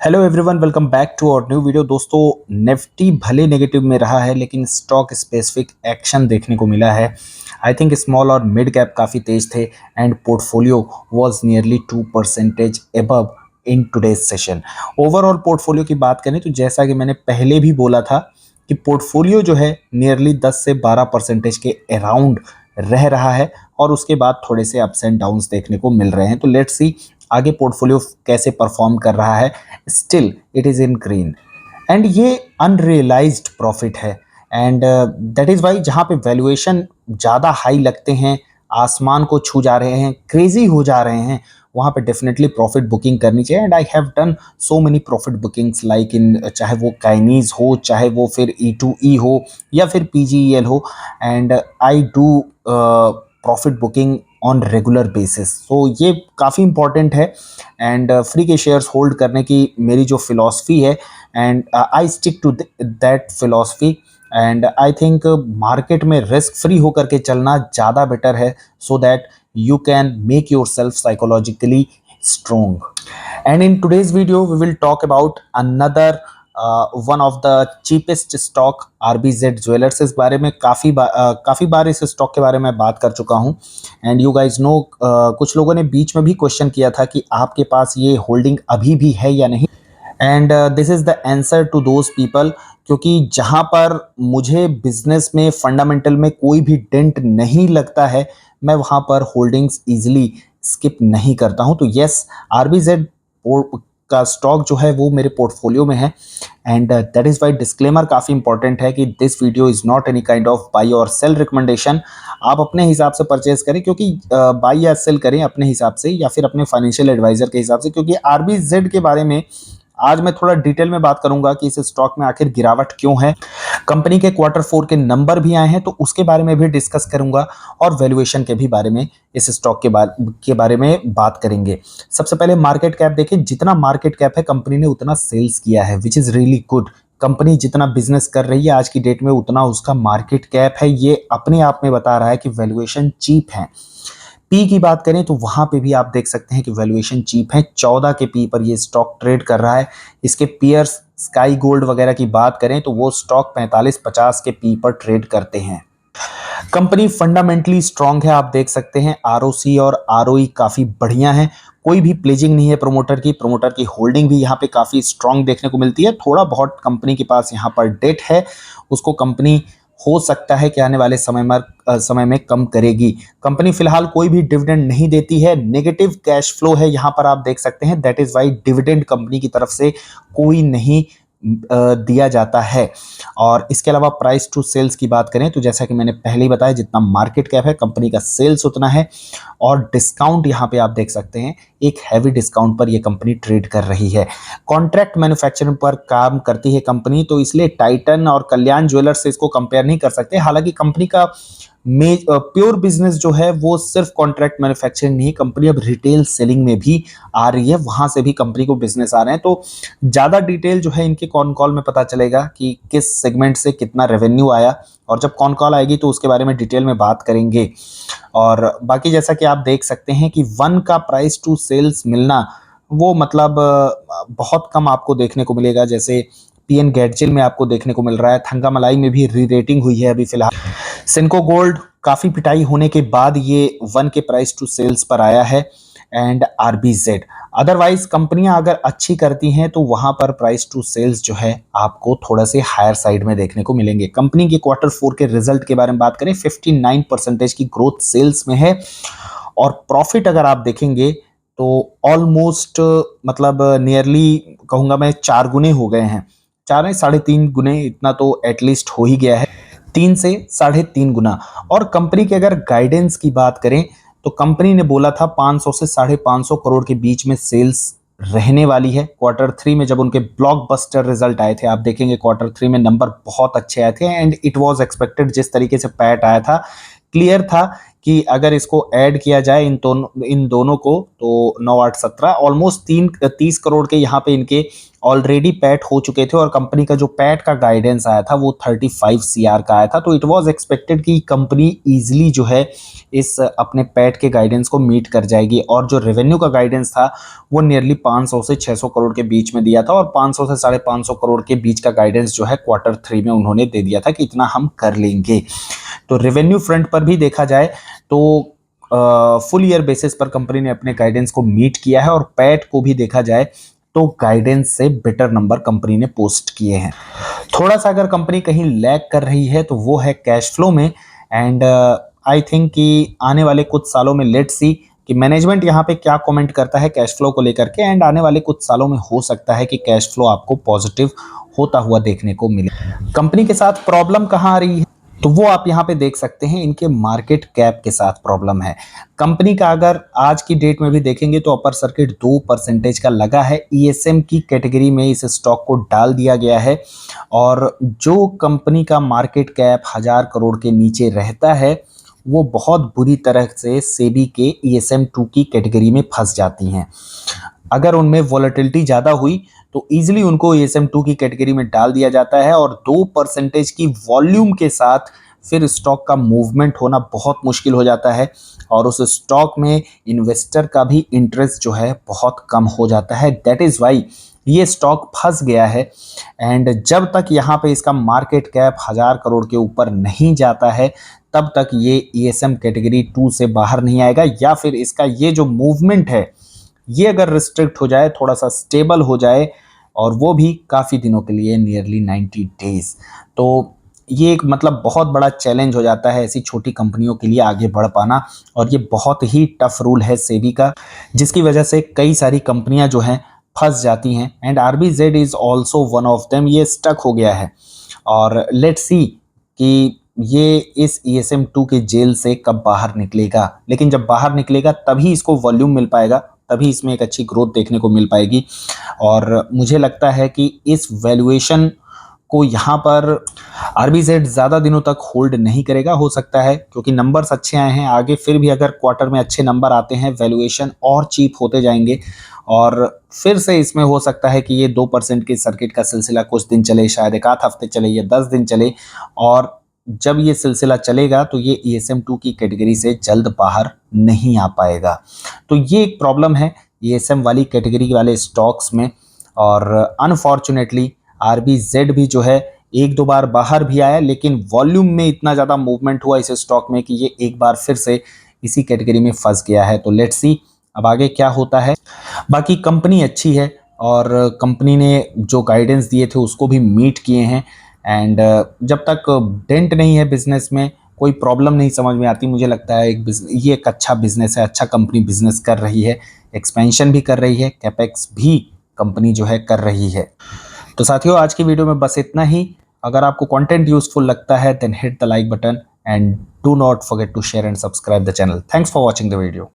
Hello everyone, welcome back to our new video. दोस्तों, Nifty भले negative में रहा है लेकिन स्टॉक स्पेसिफिक एक्शन देखने को मिला है। आई थिंक स्मॉल और मिड कैप काफ़ी तेज थे and portfolio was nearly 2% above in today's session. Overall portfolio की बात करें तो जैसा कि मैंने पहले भी बोला था कि पोर्टफोलियो जो है नियरली 10 से 12% के अराउंड रह रहा है और उसके बाद थोड़े से अप्स एंड डाउन्स देखने को मिल रहे हैं। तो लेट्स सी आगे पोर्टफोलियो कैसे परफॉर्म कर रहा है। Still it is in green and ये अनरियलाइज्ड प्रॉफिट है एंड दैट इज़ वाई जहाँ पे वैल्यूएशन ज़्यादा हाई लगते हैं, आसमान को छू जा रहे हैं, क्रेजी हो जा रहे हैं, वहाँ पे डेफिनेटली प्रॉफिट बुकिंग करनी चाहिए। And I have done so many profit bookings like in, चाहे वो काइनीज हो, चाहे वो फिर E2E हो या फिर PGEL हो, and I do profit booking on regular basis. So ये काफ़ी इंपॉर्टेंट है एंड फ्री के शेयर्स होल्ड करने की मेरी जो फिलॉसफी है and I stick to that philosophy and I think market में रिस्क फ्री होकर के चलना ज़्यादा बेटर है so that you can make yourself psychologically strong. And in today's video we will talk about another one of the cheapest stock RBZ Jewelers। इस बारे में काफ़ी बार इस स्टॉक के बारे में बात कर चुका हूँ एंड यू गाइज नो, कुछ लोगों ने बीच में भी क्वेश्चन किया था कि आपके पास ये होल्डिंग अभी भी है या नहीं, and this is the answer to those people. क्योंकि जहाँ पर मुझे बिजनेस में फंडामेंटल में कोई भी डेंट नहीं लगता है, मैं वहाँ पर होल्डिंग्स इजीली स्किप नहीं करता हूँ। तो यस, RBZ का स्टॉक जो है वो मेरे पोर्टफोलियो में है and that is why disclaimer काफ़ी इंपॉर्टेंट है कि this video is not any kind of by और सेल रिकमेंडेशन। आप अपने हिसाब से परचेज करें, क्योंकि बाई या सेल करें अपने हिसाब से या फिर अपने फाइनेंशियल एडवाइजर के हिसाब से, क्योंकि RBZ के बारे में आज मैं थोड़ा डिटेल में बात करूंगा कि इस स्टॉक में आखिर गिरावट क्यों है। कंपनी के Q4 के नंबर भी आए हैं तो उसके बारे में भी डिस्कस करूंगा और वैल्यूएशन के भी बारे में इस स्टॉक के बारे में बात करेंगे। सबसे पहले मार्केट कैप देखें, जितना मार्केट कैप है कंपनी ने उतना सेल्स किया है, which is really good. Company जितना बिजनेस कर रही है आज की डेट में उतना उसका मार्केट कैप है, ये अपने आप में बता रहा है कि वैल्यूएशन चीप है। पी की बात करें तो वहां पे भी आप देख सकते हैं कि वैल्यूएशन चीप है, 14 के पी पर ये स्टॉक ट्रेड कर रहा है। इसके पीयर्स स्काई गोल्ड वगैरह की बात करें तो वो स्टॉक 45-50 के पी पर ट्रेड करते हैं। कंपनी फंडामेंटली स्ट्रांग है, आप देख सकते हैं ROC और ROE काफी बढ़िया है, कोई भी प्लेजिंग नहीं है प्रमोटर की होल्डिंग भी यहाँ पे काफी स्ट्रांग देखने को मिलती है। थोड़ा बहुत कंपनी के पास यहाँ पर डेट है, उसको कंपनी हो सकता है कि आने वाले समय में कम करेगी। कंपनी फिलहाल कोई भी डिविडेंड नहीं देती है, नेगेटिव कैश फ्लो है यहाँ पर आप देख सकते हैं। That is why dividend company की तरफ से कोई नहीं दिया जाता है। और इसके अलावा प्राइस टू सेल्स की बात करें तो जैसा कि मैंने पहले ही बताया, जितना मार्केट कैप है कंपनी का सेल्स उतना है। और डिस्काउंट यहाँ पे आप देख सकते हैं, एक हैवी डिस्काउंट पर ये कंपनी ट्रेड कर रही है। कॉन्ट्रैक्ट मैन्युफैक्चरिंग पर काम करती है कंपनी, तो इसलिए टाइटन और कल्याण ज्वेलर्स से इसको कंपेयर नहीं कर सकते। हालांकि कंपनी का प्योर बिजनेस जो है वो सिर्फ कॉन्ट्रैक्ट मैन्युफैक्चरिंग नहीं, कंपनी अब रिटेल सेलिंग में भी आ रही है, वहां से भी कंपनी को बिजनेस आ रहे हैं। तो ज़्यादा डिटेल जो है इनके कॉन कॉल में पता चलेगा कि किस सेगमेंट से कितना रेवेन्यू आया, और जब कॉन कॉल आएगी तो उसके बारे में डिटेल में बात करेंगे। और बाकी जैसा कि आप देख सकते हैं कि 1 का प्राइस टू सेल्स मिलना वो मतलब बहुत कम आपको देखने को मिलेगा। जैसे PN गैडजिल में आपको देखने को मिल रहा है, थंगामलाई में भी री रेटिंग हुई है अभी फिलहाल। सिनको गोल्ड काफ़ी पिटाई होने के बाद ये 1 के प्राइस टू सेल्स पर आया है एंड RBZ। अदरवाइज कंपनियां अगर अच्छी करती हैं तो वहां पर प्राइस टू सेल्स जो है आपको थोड़ा से हायर साइड में देखने को मिलेंगे। कंपनी के Q4 के रिजल्ट के बारे में बात करें, 59% की ग्रोथ सेल्स में है और प्रॉफिट अगर आप देखेंगे तो ऑलमोस्ट मतलब नियरली कहूंगा मैं 4 गुने हो गए हैं, 4 नहीं 3.5 गुने, इतना तो एटलीस्ट हो ही गया है, 3 से 3.5 गुना। और कंपनी के अगर गाइडेंस की बात करें तो कंपनी ने बोला था 500 से 550 करोड़ के बीच में सेल्स रहने वाली है। Q3 में जब उनके ब्लॉकबस्टर रिजल्ट आए थे, आप देखेंगे Q3 में नंबर बहुत अच्छे आए थे एंड इट वाज एक्सपेक्टेड, जिस तरीके से पैट आया था क्लियर था कि अगर इसको ऐड किया जाए इन दोनों को तो 9 8 17 ऑलमोस्ट 30 करोड़ के यहाँ पे इनके ऑलरेडी पैट हो चुके थे और कंपनी का जो पैट का गाइडेंस आया था वो 35 सीआर का आया था। तो इट वाज एक्सपेक्टेड कि कंपनी इजीली जो है इस अपने पैट के गाइडेंस को मीट कर जाएगी और जो रेवेन्यू का गाइडेंस था वो नियरली 500 से 600 करोड़ के बीच में दिया था और 500 से 550 करोड़ के बीच का गाइडेंस जो है Q3 में उन्होंने दे दिया था कि इतना हम कर लेंगे। तो रेवेन्यू फ्रंट पर भी देखा जाए तो फुल ईयर बेसिस पर कंपनी ने अपने गाइडेंस को मीट किया है और पैट को भी देखा जाए तो गाइडेंस से बेटर नंबर कंपनी ने पोस्ट किए हैं। थोड़ा सा अगर कंपनी कहीं लैग कर रही है तो वो है कैश फ्लो में एंड आई थिंक कि आने वाले कुछ सालों में लेट्स सी कि मैनेजमेंट यहाँ पे क्या कमेंट करता है कैश फ्लो को लेकर के एंड आने वाले कुछ सालों में हो सकता है कि कैश फ्लो आपको पॉजिटिव होता हुआ देखने को मिले। कंपनी के साथ प्रॉब्लम कहाँ आ रही है तो वो आप यहाँ पे देख सकते हैं, इनके मार्केट कैप के साथ प्रॉब्लम है। कंपनी का अगर आज की डेट में भी देखेंगे तो अपर सर्किट 2% का लगा है। ईएसएम की कैटेगरी में इस स्टॉक को डाल दिया गया है और जो कंपनी का मार्केट कैप 1000 करोड़ के नीचे रहता है वो बहुत बुरी तरह से सेबी के ESM2 की कैटेगरी में फंस जाती हैं। अगर उनमें वॉलेटिलिटी ज़्यादा हुई तो इजीली उनको ESM2 की कैटेगरी में डाल दिया जाता है और 2% की वॉल्यूम के साथ फिर स्टॉक का मूवमेंट होना बहुत मुश्किल हो जाता है और उस स्टॉक में इन्वेस्टर का भी इंटरेस्ट जो है बहुत कम हो जाता है। दैट इज़ वाई ये स्टॉक फंस गया है एंड जब तक यहाँ पे इसका मार्केट कैप 1000 करोड़ के ऊपर नहीं जाता है तब तक ये ESM कैटेगरी 2 से बाहर नहीं आएगा या फिर इसका ये जो मूवमेंट है ये अगर रिस्ट्रिक्ट हो जाए, थोड़ा सा स्टेबल हो जाए और वो भी काफ़ी दिनों के लिए नियरली 90 डेज, तो ये एक मतलब बहुत बड़ा चैलेंज हो जाता है ऐसी छोटी कंपनियों के लिए आगे बढ़ पाना और ये बहुत ही टफ रूल है सेबी का जिसकी वजह से कई सारी कंपनियां जो हैं फंस जाती हैं and RBZ is also one of them. ये स्टक हो गया है और लेट्स सी कि ये इस ESM2 के जेल से कब बाहर निकलेगा, लेकिन जब बाहर निकलेगा तभी इसको वॉल्यूम मिल पाएगा, तभी इसमें एक अच्छी ग्रोथ देखने को मिल पाएगी और मुझे लगता है कि इस वैल्यूएशन को यहाँ पर RBZ ज़्यादा दिनों तक होल्ड नहीं करेगा। हो सकता है क्योंकि नंबर्स अच्छे आए हैं, आगे फिर भी अगर क्वार्टर में अच्छे नंबर आते हैं वैल्यूएशन और चीप होते जाएंगे और फिर से इसमें हो सकता है कि ये 2% के सर्किट का सिलसिला कुछ दिन चले, शायद एक आध हफ्ते चले या 10 दिन चले और जब ये सिलसिला चलेगा तो ये ESM2 की कैटेगरी से जल्द बाहर नहीं आ पाएगा। तो ये एक प्रॉब्लम है ESM वाली कैटेगरी वाले स्टॉक्स में और अनफॉर्चुनेटली RBZ भी जो है एक दो बार बाहर भी आया लेकिन वॉल्यूम में इतना ज़्यादा मूवमेंट हुआ इस स्टॉक में कि ये एक बार फिर से इसी कैटेगरी में फंस गया है। तो लेट्स सी अब आगे क्या होता है। बाकी कंपनी अच्छी है और कंपनी ने जो गाइडेंस दिए थे उसको भी मीट किए हैं एंड जब तक डेंट नहीं है बिजनेस में, कोई प्रॉब्लम नहीं समझ में आती, मुझे लगता है ये एक अच्छा बिजनेस है, अच्छा कंपनी बिजनेस कर रही है, एक्सपेंशन भी कर रही है, कैपेक्स भी कंपनी जो है कर रही है। तो साथियों आज की वीडियो में बस इतना ही। अगर आपको कंटेंट यूजफुल लगता है then hit the like button and do not forget to share and subscribe the channel. Thanks for watching the video.